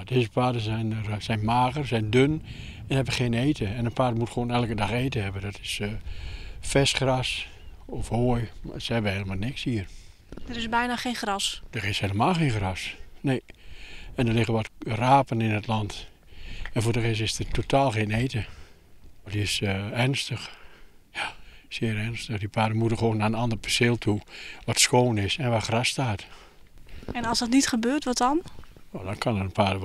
deze paarden zijn mager, zijn dun en hebben geen eten. En een paard moet gewoon elke dag eten hebben. Dat is vers gras of hooi. Maar ze hebben helemaal niks hier. Er is bijna geen gras. Er is helemaal geen gras. Nee. En er liggen wat rapen in het land. En voor de rest is er totaal geen eten. Die is ernstig. Ja, zeer ernstig. Die paarden moeten gewoon naar een ander perceel toe. Wat schoon is en waar gras staat. En als dat niet gebeurt, wat dan? Nou, dan kan een paard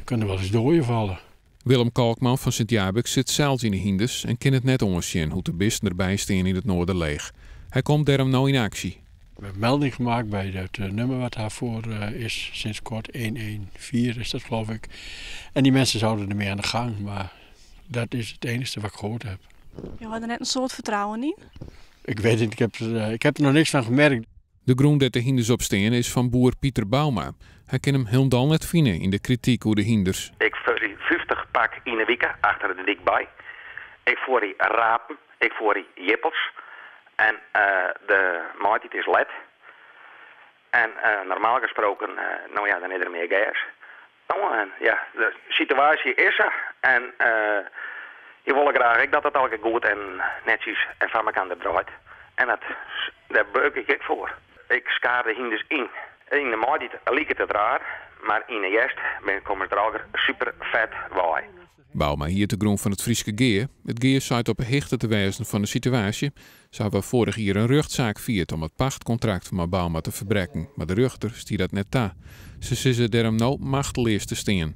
kunnen wel eens dooien vallen. Willem Kalkman van Sint-Jabek zit zelfs in de hinders en kan het net onderzien hoe de beesten erbij staan in het Noorderleeg. Hij komt daarom nou in actie. We hebben melding gemaakt bij het nummer wat daarvoor is sinds kort. 114 is dat, geloof ik. En die mensen zouden ermee aan de gang, maar dat is het enige wat ik gehoord heb. Je had er net een soort vertrouwen in? Ik weet het, ik heb er nog niks van gemerkt. De groen dat de hinders op staan is van boer Pieter Bauma. Hij kan hem helemaal net vinden in de kritiek over de hinders. Ik voer 50 pak in de week achter de dik bij. Ik voer die rapen, ik voer die jippels. En de maaltijd is led. En normaal gesproken, dan is er meer gas. De situatie is er. En je wil graag dat het elke goed en netjes en van elkaar draait. En daar beuk ik voor. Ik schaar de hinders in. In de maaltijd lijkt het raar, maar in de jest kom ik er al super vet bij. Bauma hier te groen van het Frieske Geer. Het Geer zei op een hechte te wijzen van de situatie. Ze hebben vorig jaar een rechtszaak vierd om het pachtcontract van Bauma te verbreken. Maar de rechter stier dat net ta. Ze zitten daarom nou machteloos te staan.